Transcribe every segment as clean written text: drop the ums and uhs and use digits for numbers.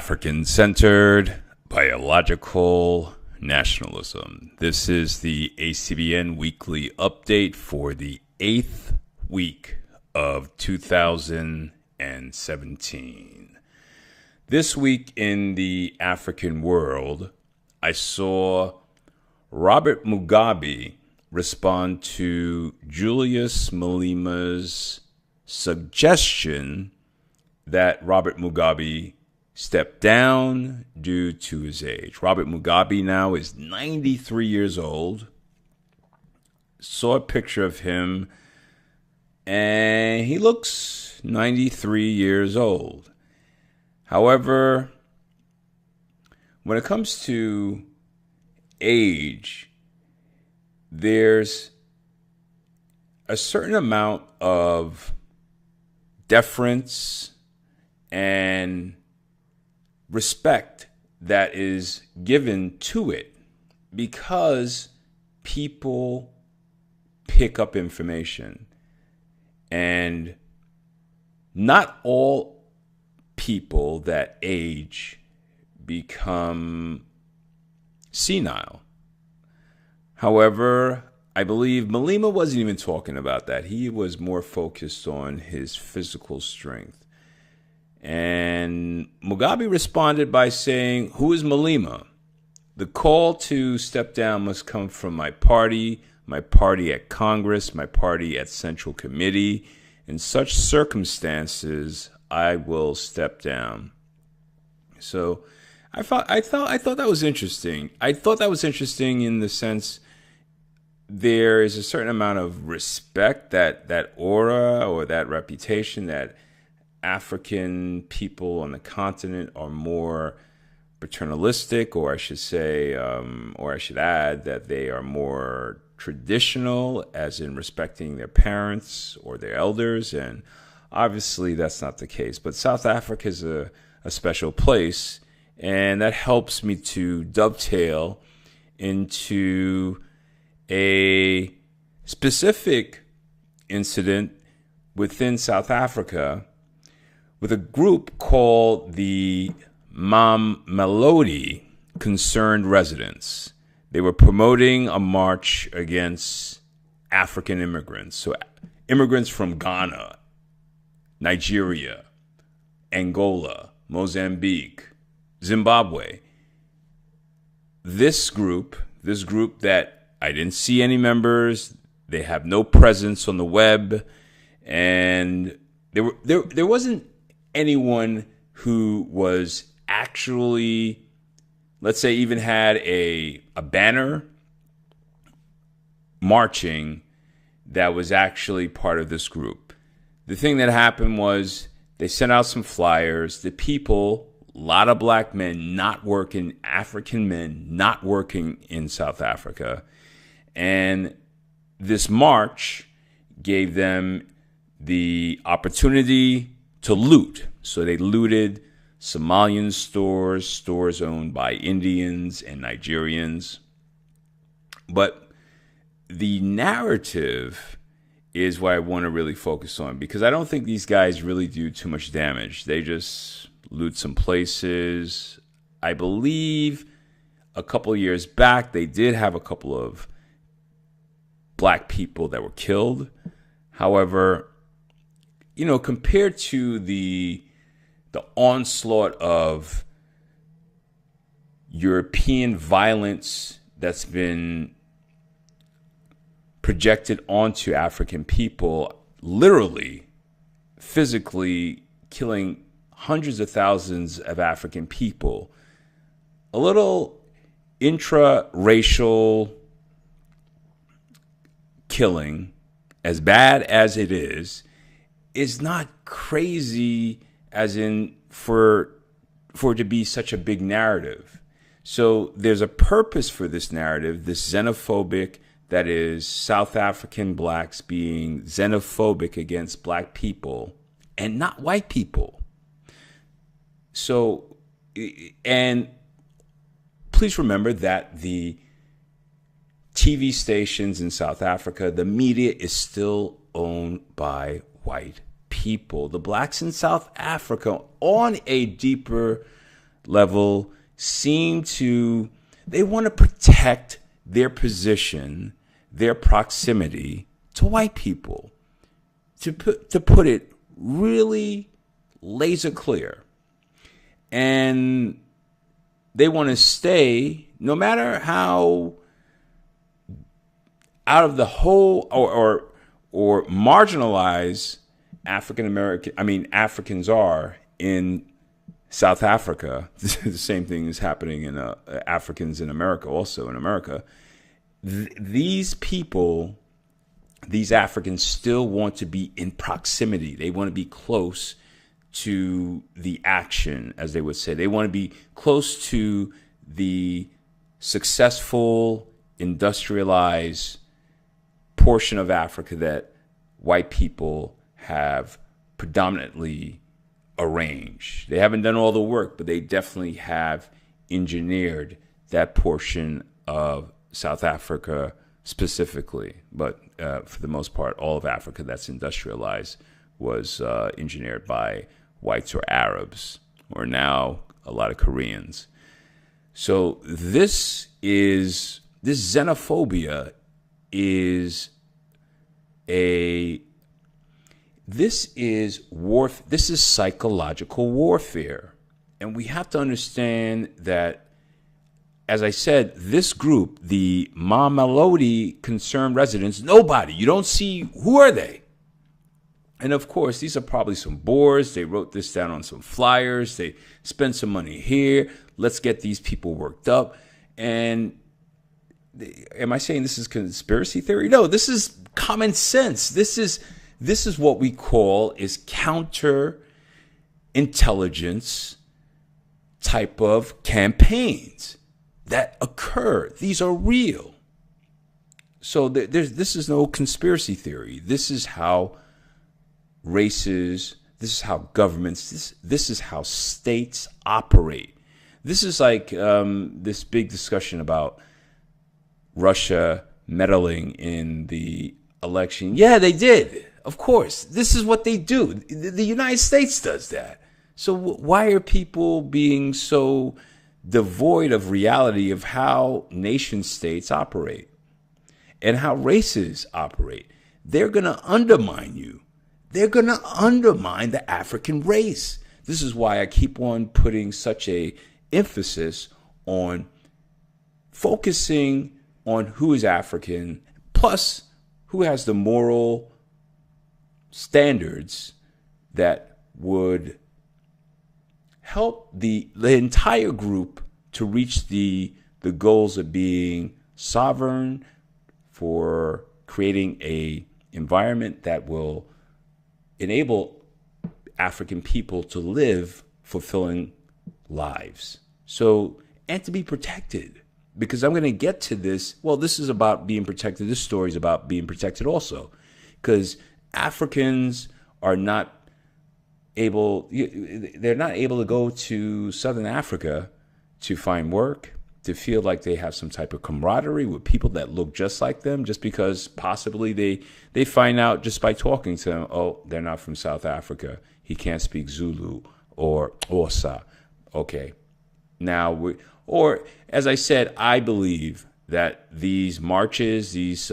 African-centered biological nationalism. This is the ACBN weekly update for the 8th week of 2017. This week in the African world, I saw Robert Mugabe respond to Julius Malima's suggestion that Robert Mugabe stepped down due to his age. Robert Mugabe now is 93 years old. Saw a picture of him, and he looks 93 years old. However, when it comes to age, there's a certain amount of deference and respect that is given to it because people pick up information, and not all people that age become senile. However, I believe Malema wasn't even talking about that. He was more focused on his physical strength. And Mugabe responded by saying, "Who is Malema? The call to step down must come from my party at Congress, my party at Central Committee. In such circumstances, I will step down." So I thought that was interesting. I thought that was interesting in the sense there is a certain amount of respect, that aura or that reputation that African people on the continent are more paternalistic, or I should say, or I should add that they are more traditional, as in respecting their parents or their elders. And obviously that's not the case. But South Africa is a special place, and that helps me to dovetail into a specific incident within South Africa with a group called the Mamelodi Concerned Residents. They were promoting a march against African immigrants. So immigrants from Ghana, Nigeria, Angola, Mozambique, Zimbabwe. This group that I didn't see any members, they have no presence on the web, and there wasn't anyone who was actually, let's say, even had a banner marching that was actually part of this group. The thing that happened was they sent out some flyers. The people, a lot of black men not working, African men not working in South Africa, and this march gave them the opportunity to loot. So they looted Somalian stores owned by Indians and Nigerians. But the narrative is what I want to really focus on, because I don't think these guys really do too much damage. They just loot some places. I believe a couple of years back, they did have a couple of black people that were killed. However, compared to the onslaught of European violence that's been projected onto African people, literally, physically killing hundreds of thousands of African people, a little intra-racial killing, as bad as it is not crazy as in for it to be such a big narrative. So there's a purpose for this narrative, this xenophobic, that is South African blacks being xenophobic against black people and not white people. So, and please remember that the TV stations in South Africa, the media is still owned by white people. The blacks in South Africa, on a deeper level seem to, they want to protect their position, their proximity to white people. To put it really laser clear. And they want to stay, no matter how out of the whole or marginalized Africans are in South Africa. The same thing is happening in Africans in America, also in America. These people, these Africans still want to be in proximity. They want to be close to the action, as they would say. They want to be close to the successful, industrialized portion of Africa that white people have predominantly arranged. They haven't done all the work, but they definitely have engineered that portion of South Africa specifically. But for the most part, all of Africa that's industrialized was engineered by whites or Arabs, or now a lot of Koreans. So this xenophobia is this is psychological warfare. And we have to understand that, as I said, this group, the Mamelodi concerned residents, nobody, you don't see, who are they? And of course, these are probably some Boers. They wrote this down on some flyers. They spent some money here. Let's get these people worked up. And am I saying this is conspiracy theory? No, this is common sense. This is what we call is counter intelligence type of campaigns that occur. These are real. So this is no conspiracy theory. This is how races, this is how governments, this is how states operate. This is like this big discussion about Russia meddling in the election. Yeah, they did. Of course. This is what they do. The United States does that. So why are people being so devoid of reality of how nation states operate and how races operate? They're going to undermine you. They're going to undermine the African race. This is why I keep on putting such a emphasis on focusing on who is African, plus who has the moral standards that would help the entire group to reach the goals of being sovereign, for creating a environment that will enable African people to live fulfilling lives. So, and to be protected. Because I'm going to get to this. Well, this is about being protected. This story is about being protected also. Because Africans are not able, they're not able to go to Southern Africa to find work, to feel like they have some type of camaraderie with people that look just like them, just because possibly they find out just by talking to them, oh, they're not from South Africa. He can't speak Zulu or Xhosa. Okay. Now, or as I said, I believe that these marches, this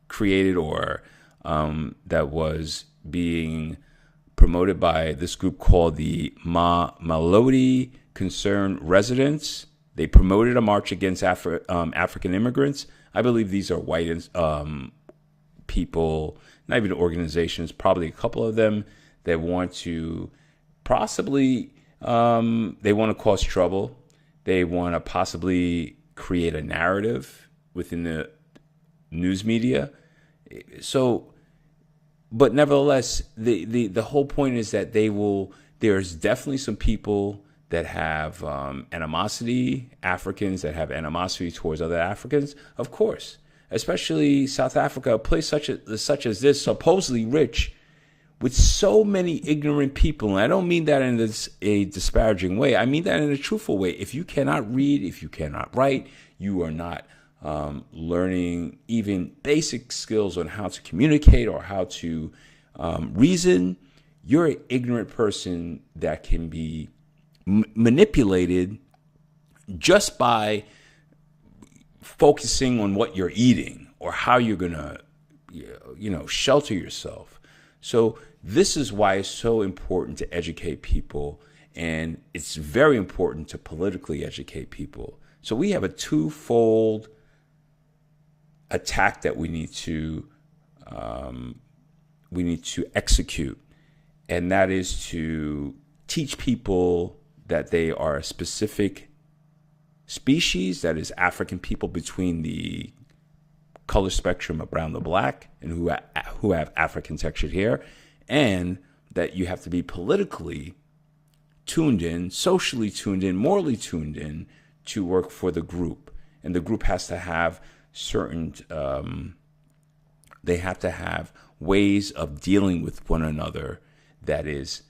created or that was being promoted by this group called the Mamelodi Concerned Residents. They promoted a march against African immigrants. I believe these are white people, not even organizations, probably a couple of them that want to possibly, they want to cause trouble. They want to possibly create a narrative within the news media. So, but nevertheless, the whole point is that there's definitely some people that have animosity, Africans that have animosity towards other Africans, of course. Especially South Africa, a place such as this, supposedly rich, with so many ignorant people. And I don't mean that in a disparaging way. I mean that in a truthful way. If you cannot read, if you cannot write, you are not learning even basic skills on how to communicate or how to reason, you're an ignorant person that can be manipulated just by focusing on what you're eating or how you're going to, shelter yourself. So this is why it's so important to educate people, and it's very important to politically educate people. So we have a twofold attack that we need to execute, and that is to teach people that they are a specific species, that is African people between the color spectrum of brown to black, and who have African textured hair, and that you have to be politically tuned in, socially tuned in, morally tuned in to work for the group. And the group has to have certain, they have to have ways of dealing with one another that is,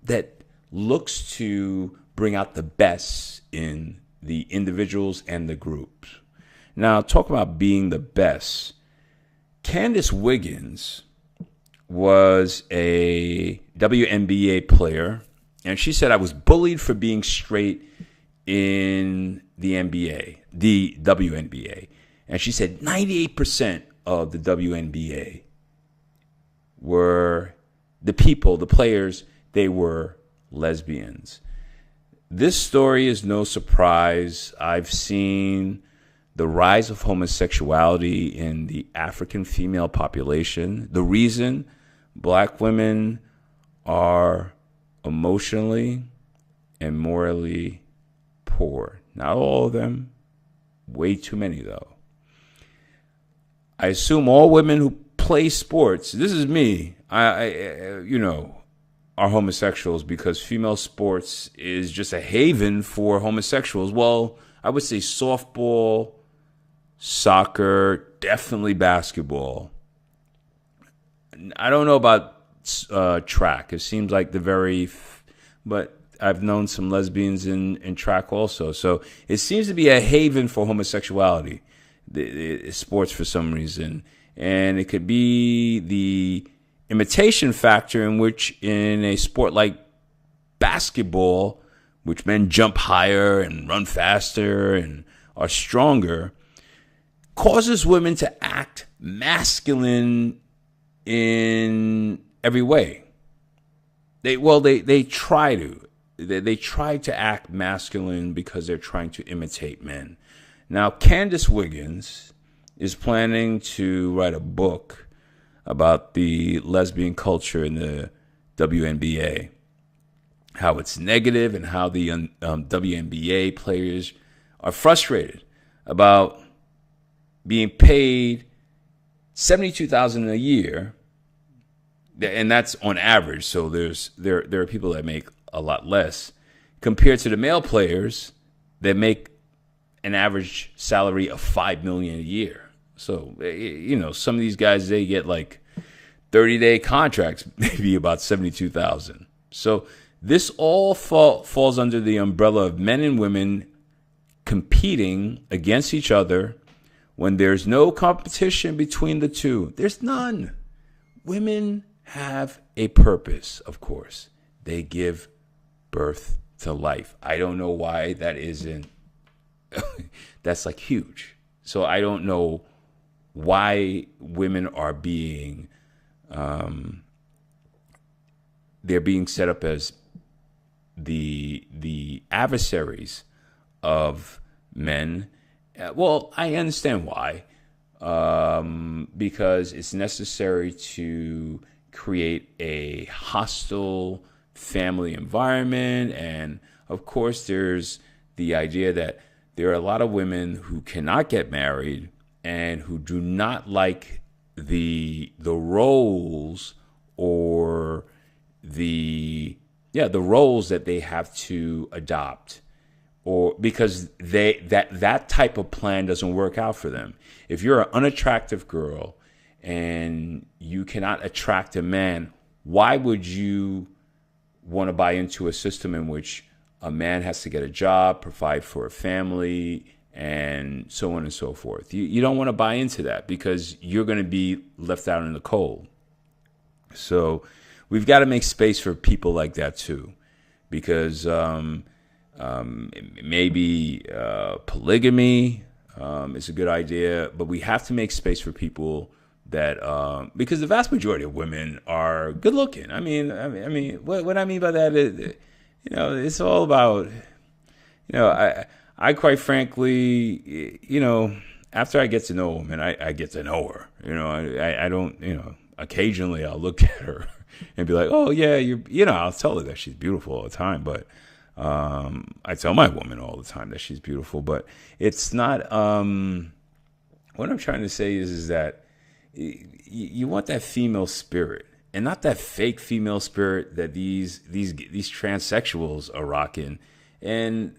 that looks to bring out the best in the individuals and the groups. Now, talk about being the best. Candace Wiggins was a WNBA player, and she said, I was bullied for being straight in the NBA, the WNBA. And she said 98% of the WNBA were the people, the players, they were lesbians. This story is no surprise. I've seen the rise of homosexuality in the African female population. The reason black women are emotionally and morally poor. Not all of them, way too many though. I assume all women who play sports, this is me, are homosexuals, because female sports is just a haven for homosexuals. Well, I would say softball, soccer, definitely basketball. I don't know about track. It seems like but I've known some lesbians in track also. So it seems to be a haven for homosexuality, the sports, for some reason. And it could be the imitation factor in which, in a sport like basketball, which men jump higher and run faster and are stronger, causes women to act masculine in every way. They try to. They try to act masculine because they're trying to imitate men. Now, Candace Wiggins is planning to write a book about the lesbian culture in the WNBA, how it's negative, and how the WNBA players are frustrated about being paid $72,000 a year, and that's on average. So there are people that make a lot less compared to the male players that make an average salary of $5 million a year. So some of these guys, they get like 30-day contracts, maybe about $72,000. So this all falls under the umbrella of men and women competing against each other when there's no competition between the two. There's none. Women have a purpose, of course. They give birth to life. I don't know why that isn't, that's like huge. So I don't know why women are being, they're being set up as the adversaries of men. Well, I understand why. Because it's necessary to create a hostile family environment. And of course, there's the idea that there are a lot of women who cannot get married and who do not like the roles or the roles that they have to adopt, or because that type of plan doesn't work out for them. If you're an unattractive girl and you cannot attract a man, why would you want to buy into a system in which a man has to get a job, provide for a family, and so on and so forth? You don't want to buy into that because you're going to be left out in the cold. So we've got to make space for people like that too, because maybe polygamy is a good idea, but we have to make space for people that because the vast majority of women are good looking. I mean, what I mean by that is, it's all about, I quite frankly, after I get to know a woman, I get to know her. I don't, occasionally I'll look at her and be like, oh yeah, I'll tell her that she's beautiful all the time, but I tell my woman all the time that she's beautiful, but it's not. What I'm trying to say is that you want that female spirit, and not that fake female spirit that these transsexuals are rocking. And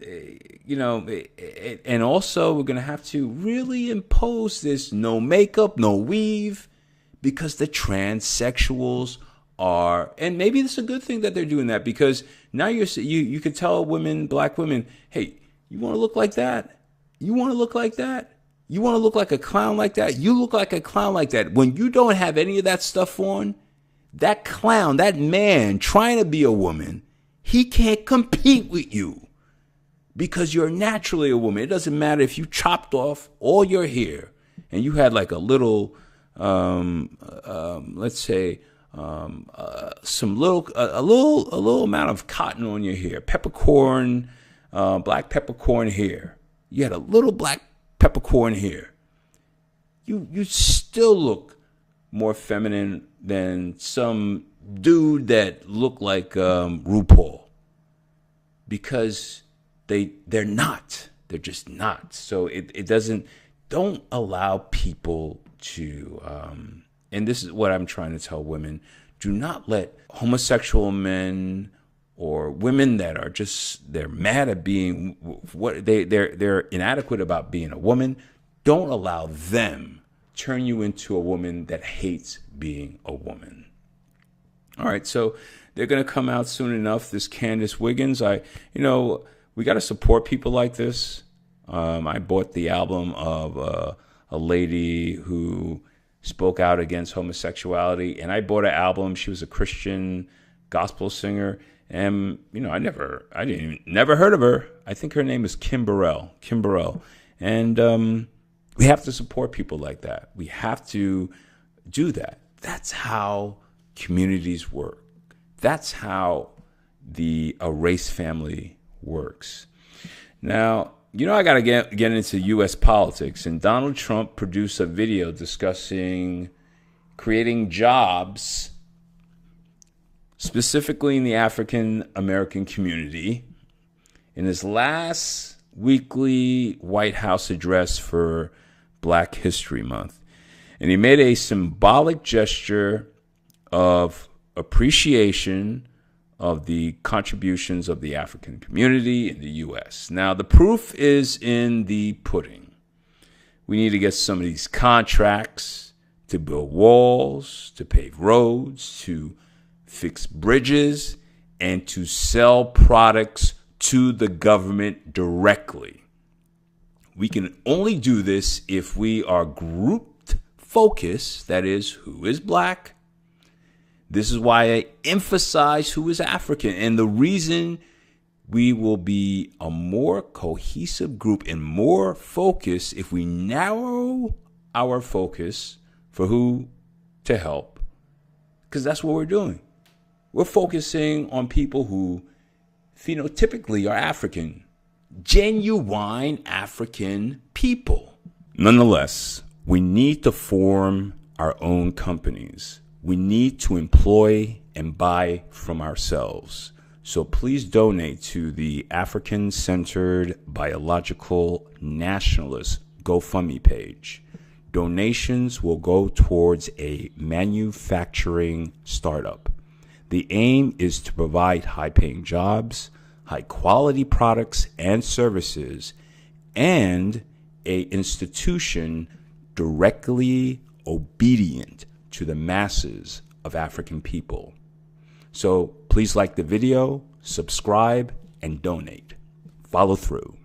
and also we're gonna have to really impose this no makeup, no weave, because the transsexuals are, and maybe it's a good thing that they're doing that, because now you can tell women, black women, hey, you want to look like that? You want to look like that? You want to look like a clown like that? You look like a clown like that. When you don't have any of that stuff on, that clown, that man trying to be a woman, he can't compete with you because you're naturally a woman. It doesn't matter if you chopped off all your hair and you had like a little, let's say, a little amount of cotton on your hair, peppercorn, black peppercorn hair. You had a little black peppercorn hair. You still look more feminine than some dude that looked like RuPaul, because they're not. They're just not. So it doesn't. Don't allow people to. And this is what I'm trying to tell women: do not let homosexual men or women that are they're mad at being what they're inadequate about being a woman. Don't allow them turn you into a woman that hates being a woman. All right, so they're going to come out soon enough. This Candace Wiggins, we got to support people like this. I bought the album of a lady who spoke out against homosexuality, and I bought an album. She was a Christian gospel singer, and I never heard of her. I think her name is Kim Burrell, and we have to support people like that. We have to do that. That's how communities work. That's how a race family works. Now, I got to get into U.S. politics, and Donald Trump produced a video discussing creating jobs, specifically in the African American community, in his last weekly White House address for Black History Month. And he made a symbolic gesture of appreciation of the contributions of the African community in the U.S. Now, the proof is in the pudding. We need to get some of these contracts to build walls, to pave roads, to fix bridges, and to sell products to the government directly. We can only do this if we are grouped focused, that is, who is black. This is why I emphasize who is African. And the reason we will be a more cohesive group and more focused if we narrow our focus for who to help. Because that's what we're doing. We're focusing on people who phenotypically are African. Genuine African people. Nonetheless, we need to form our own companies. We need to employ and buy from ourselves. So please donate to the African-Centered Biological Nationalist GoFundMe page. Donations will go towards a manufacturing startup. The aim is to provide high-paying jobs, high-quality products and services, and an institution directly obedient to the masses of African people. So please like the video, subscribe, and donate. Follow through.